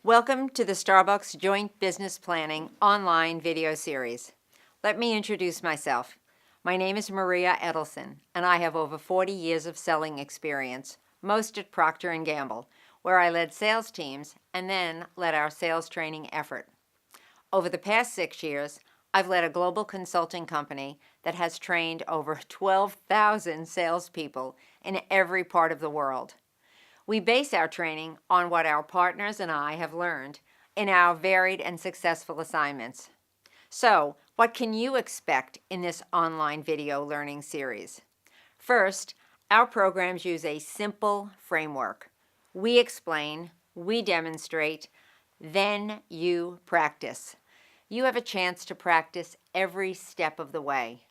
Welcome to the Starbucks Joint Business Planning online video series. Let me introduce myself. My name is Maria Edelson, and I have over 40 years of selling experience, most at Procter & Gamble, where I led sales teams and then led our sales training effort. Over the past 6 years, I've led a global consulting company that has trained over 12,000 salespeople in every part of the world. We base our training on what our partners and I have learned in our varied and successful assignments. So, what can you expect in this online video learning series? First, our programs use a simple framework. We explain, we demonstrate, then you practice. You have a chance to practice every step of the way.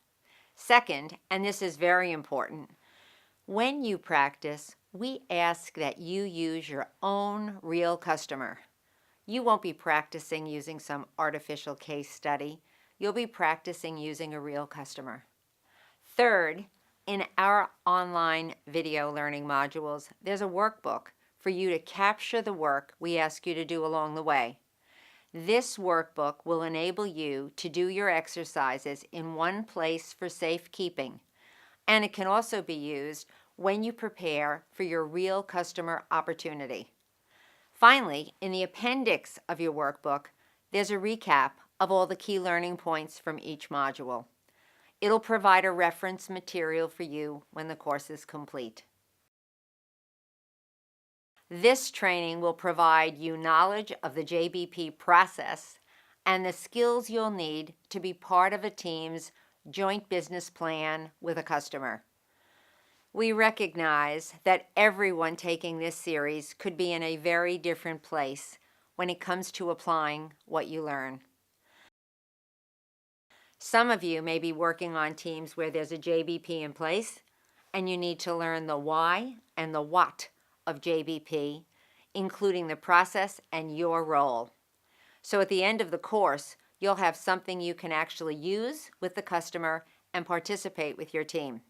Second, and this is very important, when you practice, we ask that you use your own real customer. You won't be practicing using some artificial case study. You'll be practicing using a real customer. Third, in our online video learning modules, there's a workbook for you to capture the work we ask you to do along the way. This workbook will enable you to do your exercises in one place for safekeeping, and it can also be used when you prepare for your real customer opportunity. Finally, in the appendix of your workbook, there's a recap of all the key learning points from each module. It'll provide a reference material for you when the course is complete. This training will provide you knowledge of the JBP process and the skills you'll need to be part of a team's joint business plan with a customer. We recognize that everyone taking this series could be in a very different place when it comes to applying what you learn. Some of you may be working on teams where there's a JBP in place and you need to learn the why and the what of JBP, including the process and your role. So at the end of the course, you'll have something you can actually use with the customer and participate with your team.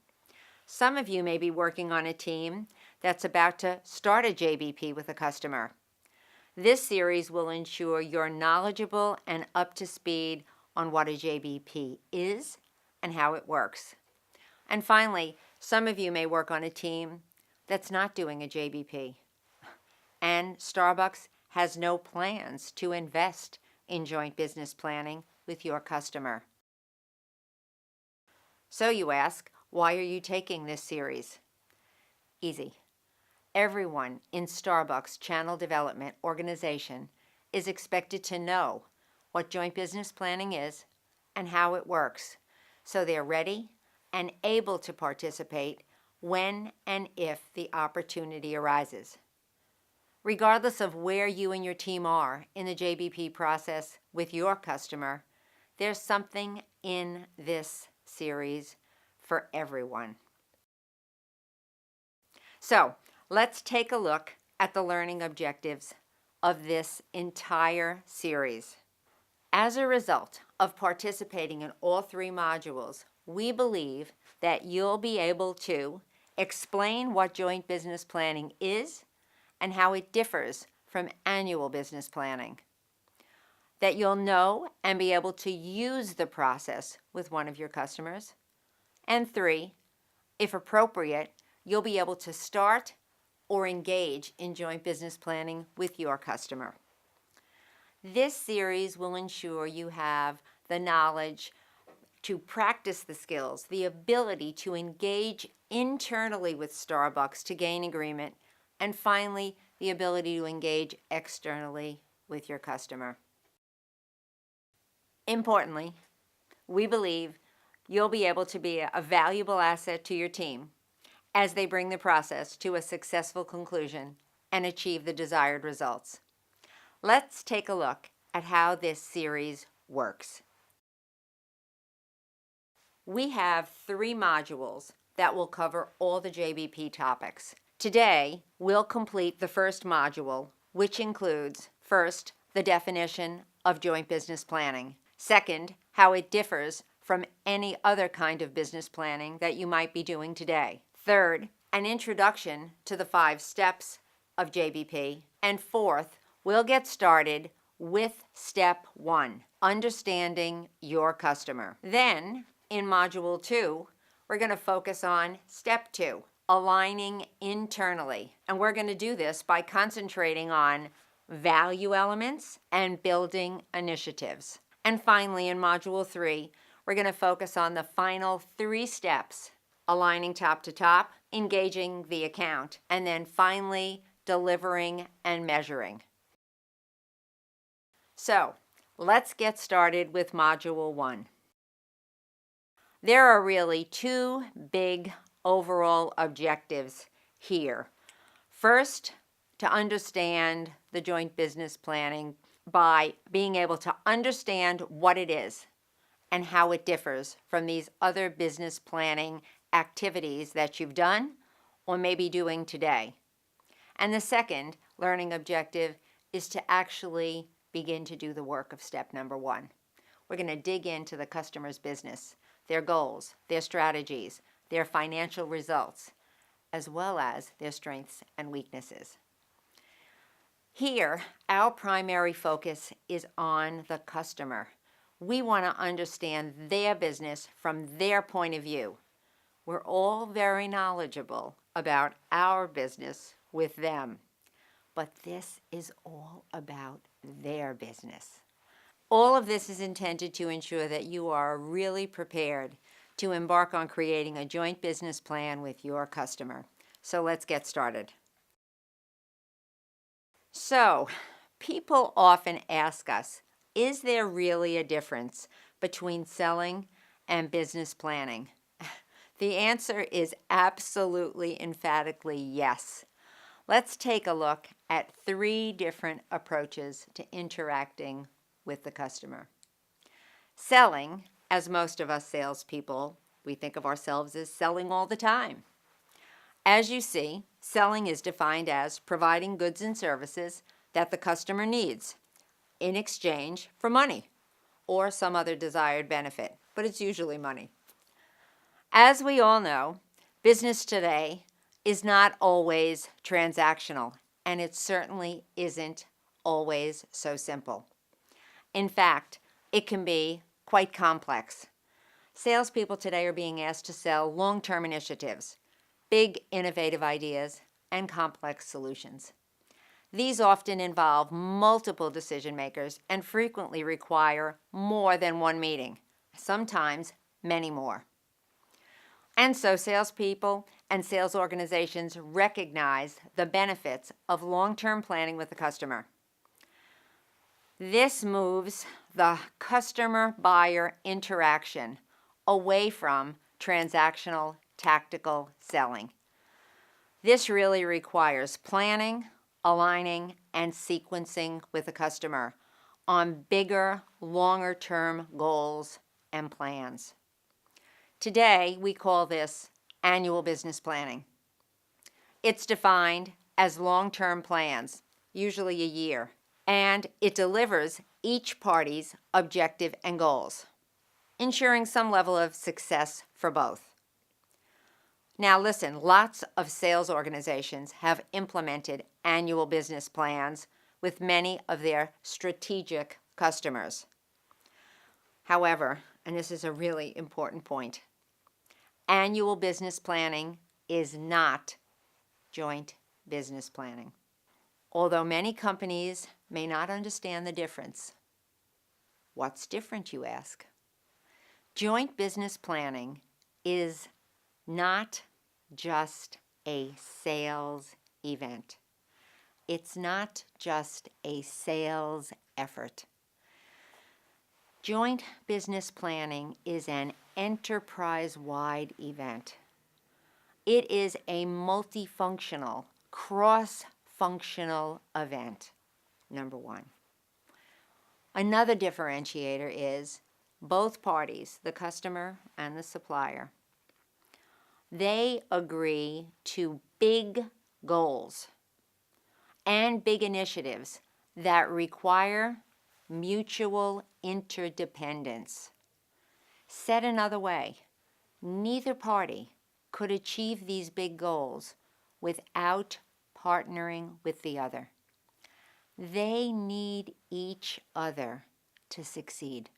Some of you may be working on a team that's about to start a JBP with a customer. This series will ensure you're knowledgeable and up to speed on what a JBP is and how it works. And finally, some of you may work on a team that's not doing a JBP, and Starbucks has no plans to invest in joint business planning with your customer. So you ask, why are you taking this series? Easy. Everyone in Starbucks Channel Development Organization is expected to know what joint business planning is and how it works, so they're ready and able to participate when and if the opportunity arises. Regardless of where you and your team are in the JBP process with your customer, there's something in this series for everyone. So, let's take a look at the learning objectives of this entire series. As a result of participating in all 3 modules, we believe that you'll be able to explain what joint business planning is and how it differs from annual business planning, that you'll know and be able to use the process with one of your customers, and 3, if appropriate, you'll be able to start or engage in joint business planning with your customer. This series will ensure you have the knowledge to practice the skills, the ability to engage internally with Starbucks to gain agreement, and finally, the ability to engage externally with your customer. Importantly, we believe you'll be able to be a valuable asset to your team as they bring the process to a successful conclusion and achieve the desired results. Let's take a look at how this series works. We have 3 modules that will cover all the JBP topics. Today, we'll complete the first module, which includes, first, the definition of joint business planning. Second, how it differs from any other kind of business planning that you might be doing today. Third, an introduction to the 5 steps of JBP. And fourth, We'll get started with step 1, understanding your customer. Then, in module 2, we're going to focus on step 2, aligning internally. And we're going to do this by concentrating on value elements and building initiatives. And finally, in module 3, we're going to focus on the final 3 steps, aligning top to top, engaging the account, and then finally delivering and measuring. So, let's get started with module 1. There are really 2 big overall objectives here. First, to understand the joint business planning by being able to understand what it is and how it differs from these other business planning activities that you've done or may be doing today. And the second learning objective is to actually begin to do the work of step number 1. We're going to dig into the customer's business, their goals, their strategies, their financial results, as well as their strengths and weaknesses. Here, our primary focus is on the customer. We want to understand their business from their point of view. We're all very knowledgeable about our business with them, but this is all about their business. All of this is intended to ensure that you are really prepared to embark on creating a joint business plan with your customer. So let's get started. So, people often ask us, is there really a difference between selling and business planning? The answer is absolutely, emphatically yes. Let's take a look at 3 different approaches to interacting with the customer. Selling, as most of us salespeople, we think of ourselves as selling all the time. As you see, selling is defined as providing goods and services that the customer needs in exchange for money or some other desired benefit, but it's usually money. As we all know, business today is not always transactional, and it certainly isn't always so simple. In fact, it can be quite complex. Salespeople today are being asked to sell long-term initiatives, big innovative ideas, and complex solutions. These often involve multiple decision makers and frequently require more than one meeting, sometimes many more. And so salespeople and sales organizations recognize the benefits of long-term planning with the customer. This moves the customer-buyer interaction away from transactional, tactical selling. This really requires planning, aligning, and sequencing with the customer on bigger, longer-term goals and plans. Today, we call this annual business planning. It's defined as long-term plans, usually a year, and it delivers each party's objective and goals, ensuring some level of success for both. Now listen, lots of sales organizations have implemented annual business plans with many of their strategic customers. However, and this is a really important point, annual business planning is not joint business planning. Although many companies may not understand the difference. What's different, you ask? Joint business planning is not just a sales event. It's not just a sales effort. Joint business planning is an enterprise-wide event. It is a multifunctional, cross-functional event, number 1. Another differentiator is both parties, the customer and the supplier, they agree to big goals and big initiatives that require mutual interdependence. Said another way, neither party could achieve these big goals without partnering with the other. They need each other to succeed.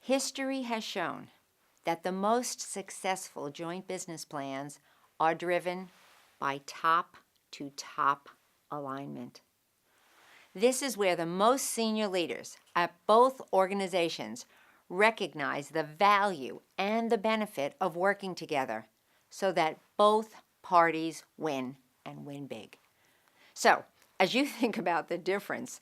History has shown that the most successful joint business plans are driven by top-to-top alignment. This is where the most senior leaders at both organizations recognize the value and the benefit of working together so that both parties win and win big. So, as you think about the difference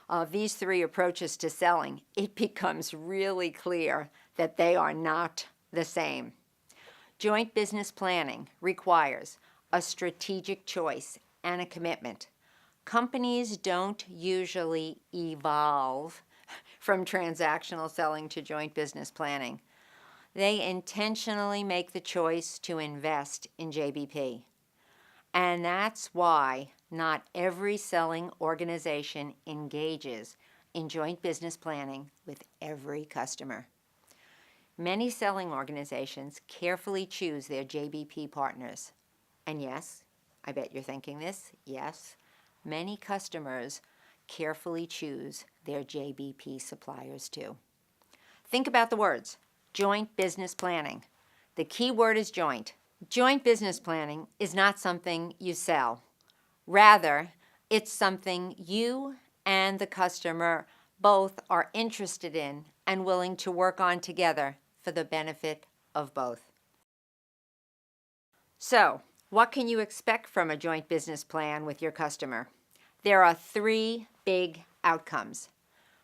of these three approaches to selling, it becomes really clear that they are not the same. Joint business planning requires a strategic choice and a commitment. Companies don't usually evolve from transactional selling to joint business planning. They intentionally make the choice to invest in JBP. And that's why not every selling organization engages in joint business planning with every customer. Many selling organizations carefully choose their JBP partners. And yes, I bet you're thinking this, yes, many customers carefully choose their JBP suppliers too. Think about the words, joint business planning. The key word is joint. Joint business planning is not something you sell. Rather, it's something you and the customer both are interested in and willing to work on together for the benefit of both. So, what can you expect from a joint business plan with your customer? There are three big outcomes.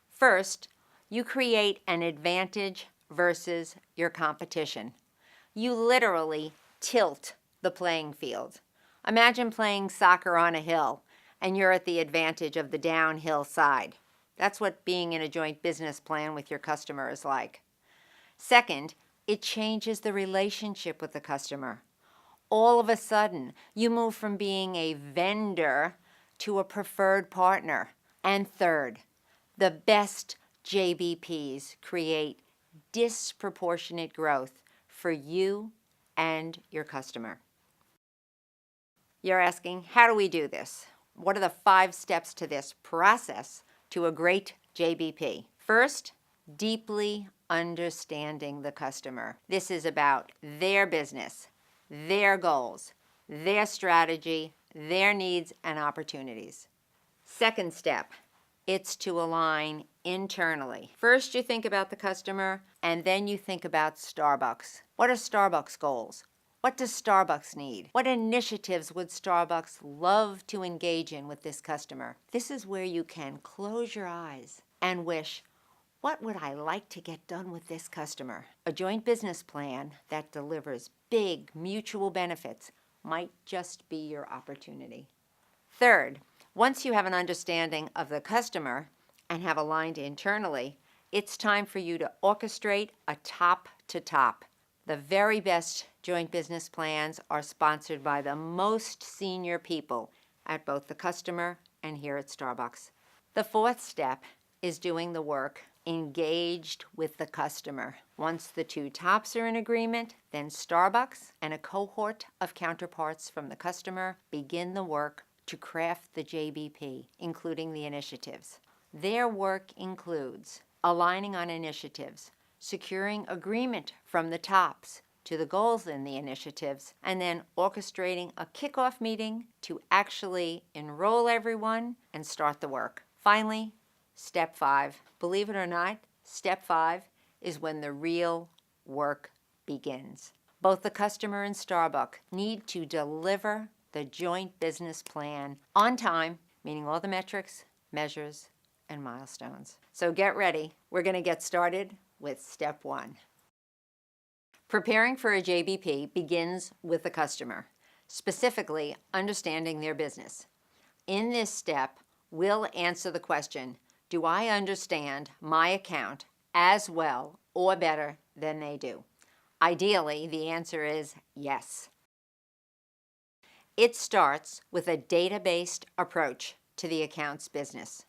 First, you create an advantage versus your competition. You literally tilt the playing field. Imagine playing soccer on a hill and you're at the advantage of the downhill side. That's what being in a joint business plan with your customer is like. Second, it changes the relationship with the customer. All of a sudden, you move from being a vendor to a preferred partner. And third, the best JBPs create disproportionate growth for you and your customer. You're asking, how do we do this? What are the 5 steps to this process to a great JBP? First, deeply understanding the customer. This is about their business, their goals, their strategy, their needs and opportunities. Second step, it's to align internally. First you think about the customer and then you think about Starbucks. What are Starbucks' goals? What does Starbucks need? What initiatives would Starbucks love to engage in with this customer? This is where you can close your eyes and wish, what would I like to get done with this customer? A joint business plan that delivers big mutual benefits might just be your opportunity. Third, once you have an understanding of the customer and have aligned internally, it's time for you to orchestrate a top-to-top. The very best joint business plans are sponsored by the most senior people at both the customer and here at Starbucks. The fourth step is doing the work engaged with the customer. Once the two tops are in agreement, then Starbucks and a cohort of counterparts from the customer begin the work to craft the JBP, including the initiatives. Their work includes aligning on initiatives, securing agreement from the tops to the goals in the initiatives, and then orchestrating a kickoff meeting to actually enroll everyone and start the work. Finally, step 5. Believe it or not, step 5 is when the real work begins. Both the customer and Starbucks need to deliver the joint business plan on time, meaning all the metrics, measures, and milestones. So get ready. We're going to get started with step 1. Preparing for a JBP begins with the customer, specifically understanding their business. In this step, we'll answer the question, do I understand my account as well or better than they do? Ideally, the answer is yes. It starts with a data-based approach to the account's business.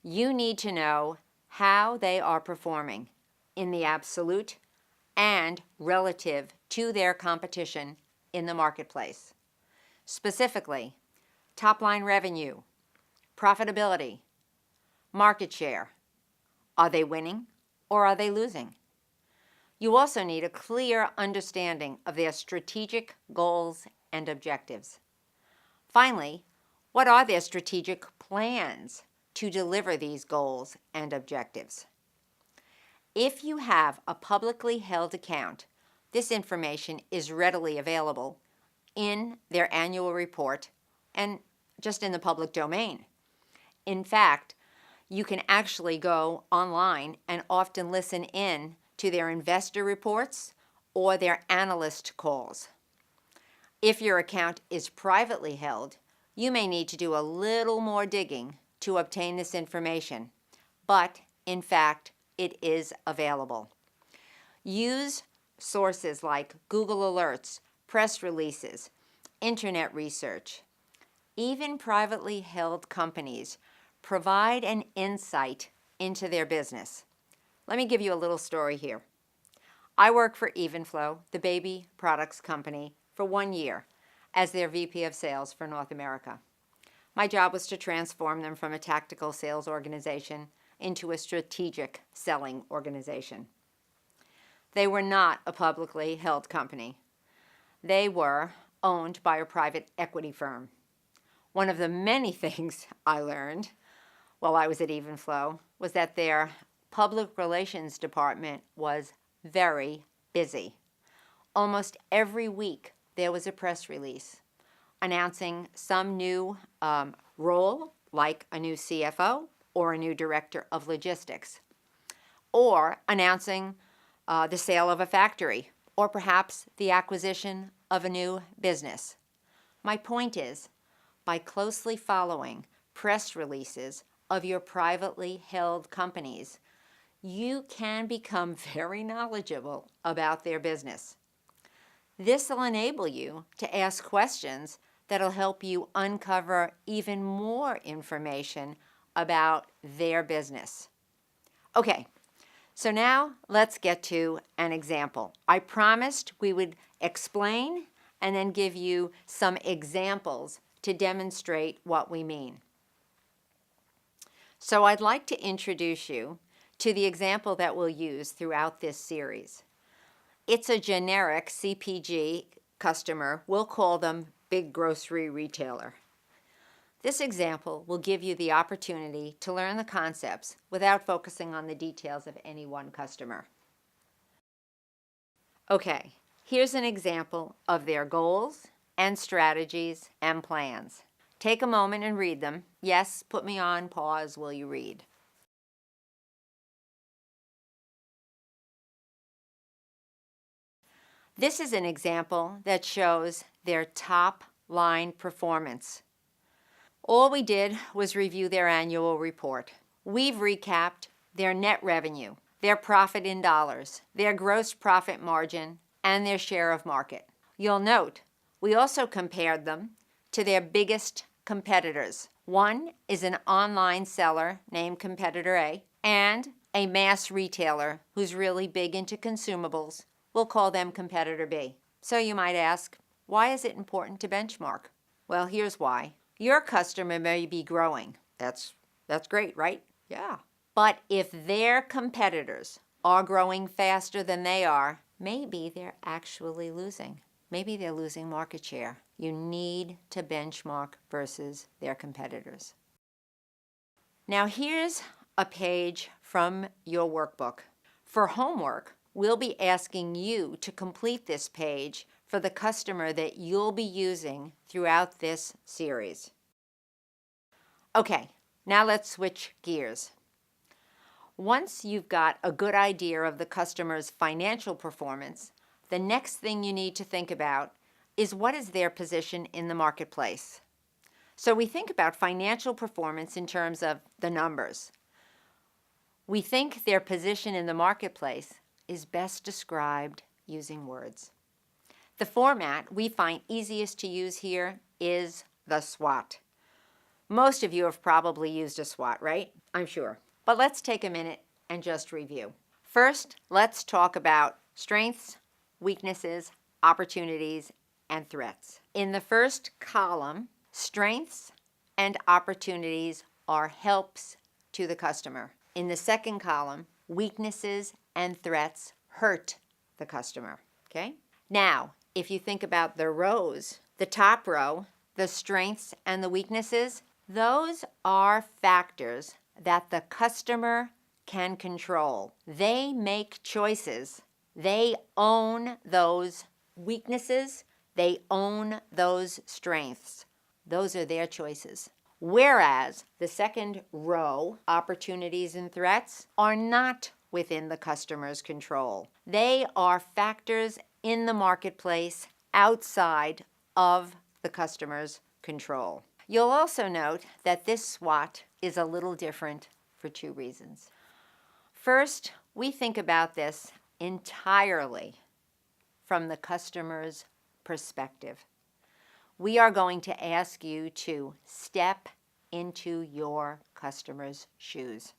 You need to know how they are performing in the absolute and relative to their competition in the marketplace. Specifically, top-line revenue, profitability, market share. Are they winning or are they losing? You also need a clear understanding of their strategic goals and objectives. Finally, what are their strategic plans to deliver these goals and objectives? If you have a publicly held account, this information is readily available in their annual report and just in the public domain. In fact, you can actually go online and often listen in to their investor reports or their analyst calls. If your account is privately held, you may need to do a little more digging to obtain this information, but in fact, it is available. Use sources like Google Alerts, press releases, internet research. Even privately held companies provide an insight into their business. Let me give you a little story here. I worked for Evenflo, the baby products company, for 1 year as their VP of sales for North America. My job was to transform them from a tactical sales organization into a strategic selling organization. They were not a publicly held company. They were owned by a private equity firm. One of the many things I learned while I was at Evenflo was that their public relations department was very busy. Almost every week there was a press release announcing some new role, like a new CFO or a new director of logistics, or announcing the sale of a factory, or perhaps the acquisition of a new business. My point is, by closely following press releases of your privately held companies, you can become very knowledgeable about their business. This will enable you to ask questions that will help you uncover even more information about their business. Okay, so now let's get to an example. I promised we would explain and then give you some examples to demonstrate what we mean. So I'd like to introduce you to the example that we'll use throughout this series. It's a generic CPG customer. We'll call them big grocery retailer. This example will give you the opportunity to learn the concepts without focusing on the details of any one customer. Okay, here's an example of their goals and strategies and plans. Take a moment and read them. Yes, put me on pause while you read. This is an example that shows their top line performance. All we did was review their annual report. We've recapped their net revenue, their profit in dollars, their gross profit margin, and their share of market. You'll note we also compared them to their biggest competitors. One is an online seller named Competitor A, and a mass retailer who's really big into consumables. We'll call them Competitor B. So you might ask, why is it important to benchmark? Well, here's why. Your customer may be growing. That's great, right? Yeah. But if their competitors are growing faster than they are, maybe they're actually losing. Maybe they're losing market share. You need to benchmark versus their competitors. Now here's a page from your workbook. For homework, we'll be asking you to complete this page for the customer that you'll be using throughout this series. Okay, now let's switch gears. Once you've got a good idea of the customer's financial performance, the next thing you need to think about is what is their position in the marketplace. So we think about financial performance in terms of the numbers. We think their position in the marketplace is best described using words. The format we find easiest to use here is the SWOT. Most of you have probably used a SWOT, right? I'm sure. But let's take a minute and just review. First, let's talk about strengths, weaknesses, opportunities, and threats. In the first column, strengths and opportunities are helps to the customer. In the second column, weaknesses and threats hurt the customer, okay? Now, if you think about the rows, the top row, the strengths and the weaknesses, those are factors that the customer can control. They make choices. They own those weaknesses. They own those strengths. Those are their choices. Whereas the second row, opportunities and threats, are not within the customer's control. They are factors in the marketplace outside of the customer's control. You'll also note that this SWOT is a little different for two reasons. First, we think about this entirely from the customer's perspective. We are going to ask you to step into your customer's shoes.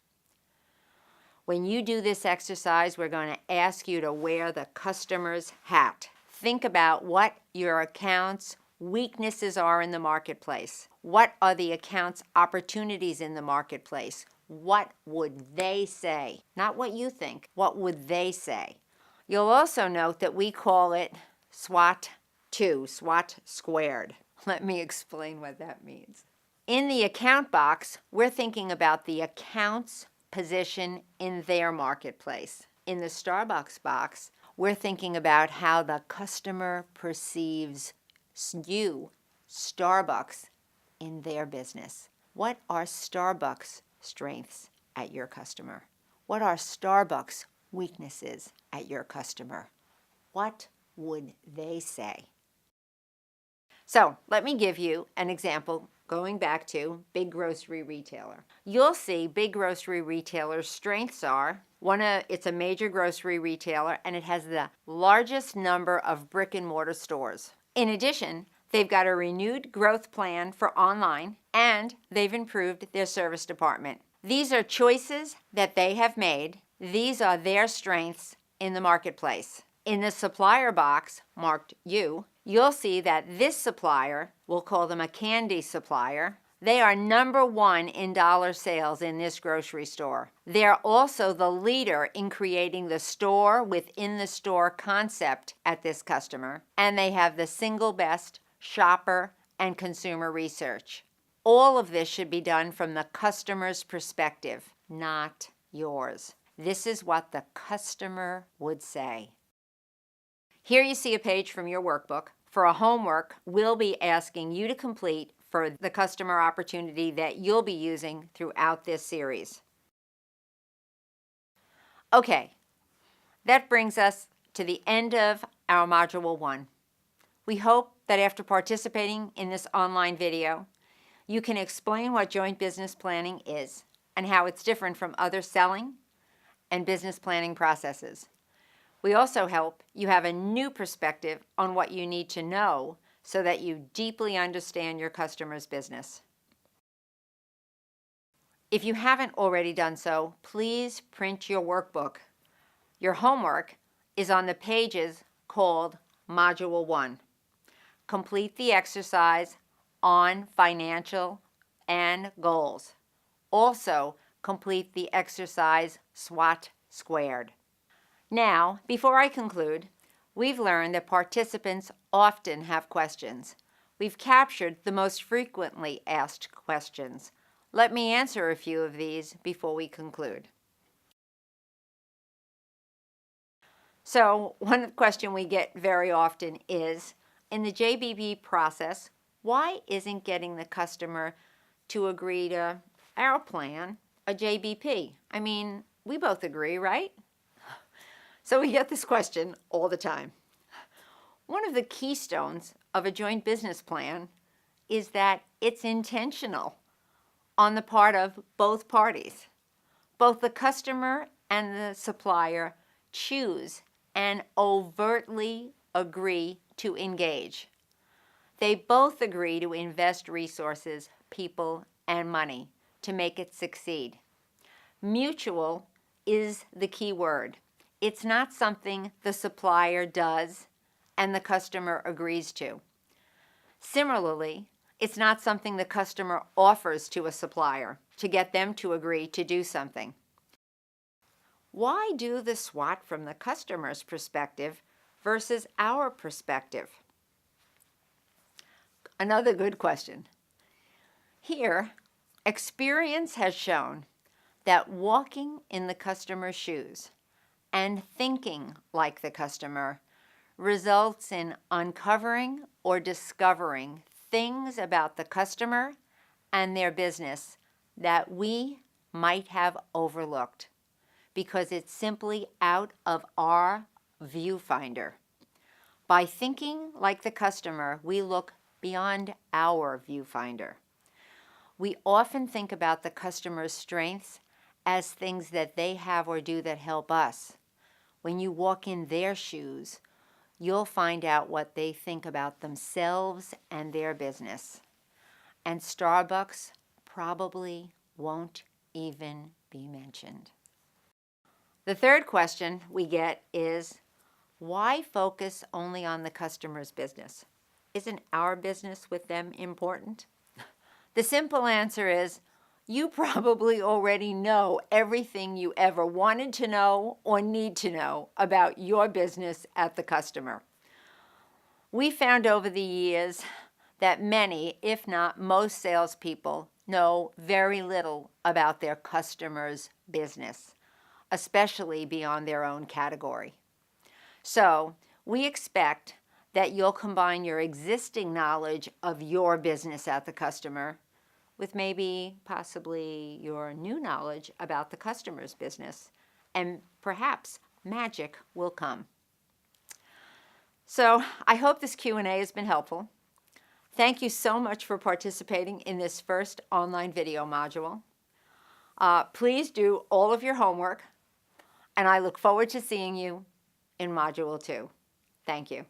When you do this exercise, we're going to ask you to wear the customer's hat. Think about what your account's weaknesses are in the marketplace. What are the account's opportunities in the marketplace? What would they say? Not what you think. What would they say? You'll also note that we call it SWOT 2, SWOT squared. Let me explain what that means. In the account box, we're thinking about the account's position in their marketplace. In the Starbucks box, we're thinking about how the customer perceives you, Starbucks, in their business. What are Starbucks' strengths at your customer? What are Starbucks' weaknesses at your customer? What would they say? So let me give you an example going back to big grocery retailer. You'll see big grocery retailer's strengths are, it's a major grocery retailer and it has the largest number of brick and mortar stores. In addition, they've got a renewed growth plan for online and they've improved their service department. These are choices that they have made. These are their strengths in the marketplace. In the supplier box marked U, you'll see that this supplier, we'll call them a candy supplier, they are number one in dollar sales in this grocery store. They're also the leader in creating the store within the store concept at this customer, and they have the single best shopper and consumer research. All of this should be done from the customer's perspective, not yours. This is what the customer would say. Here you see a page from your workbook. For a homework, we'll be asking you to complete for the customer opportunity that you'll be using throughout this series. Okay, that brings us to the end of our Module 1. We hope that after participating in this online video, you can explain what joint business planning is and how it's different from other selling and business planning processes. We also hope you have a new perspective on what you need to know so that you deeply understand your customer's business. If you haven't already done so, please print your workbook. Your homework is on the pages called Module 1. Complete the exercise on financial and goals. Also, complete the exercise SWOT squared. Now, before I conclude, we've learned that participants often have questions. We've captured the most frequently asked questions. Let me answer a few of these before we conclude. So, one question we get very often is, in the JBP process, why isn't getting the customer to agree to our plan a JBP? I mean, we both agree, right? So we get this question all the time. One of the keystones of a joint business plan is that it's intentional on the part of both parties. Both the customer and the supplier choose and overtly agree to engage. They both agree to invest resources, people, and money to make it succeed. Mutual is the key word. It's not something the supplier does and the customer agrees to. Similarly, It's not something the customer offers to a supplier to get them to agree to do something. Why do the SWOT from the customer's perspective versus our perspective? Another good question. Here, experience has shown that walking in the customer's shoes and thinking like the customer results in uncovering or discovering things about the customer and their business that we might have overlooked because it's simply out of our viewfinder. By thinking like the customer, we look beyond our viewfinder. We often think about the customer's strengths as things that they have or do that help us. When you walk in their shoes, you'll find out what they think about themselves and their business. And Starbucks probably won't even be mentioned. The third question we get is, why focus only on the customer's business? Isn't our business with them important? The simple answer is, you probably already know everything you ever wanted to know or need to know about your business at the customer. We found over the years that many, if not most salespeople, know very little about their customer's business, especially beyond their own category. So we expect that you'll combine your existing knowledge of your business at the customer with maybe possibly your new knowledge about the customer's business, and perhaps magic will come. So I hope this Q&A has been helpful. Thank you so much for participating in this first online video module. Please do all of your homework, and I look forward to seeing you in Module 2. Thank you.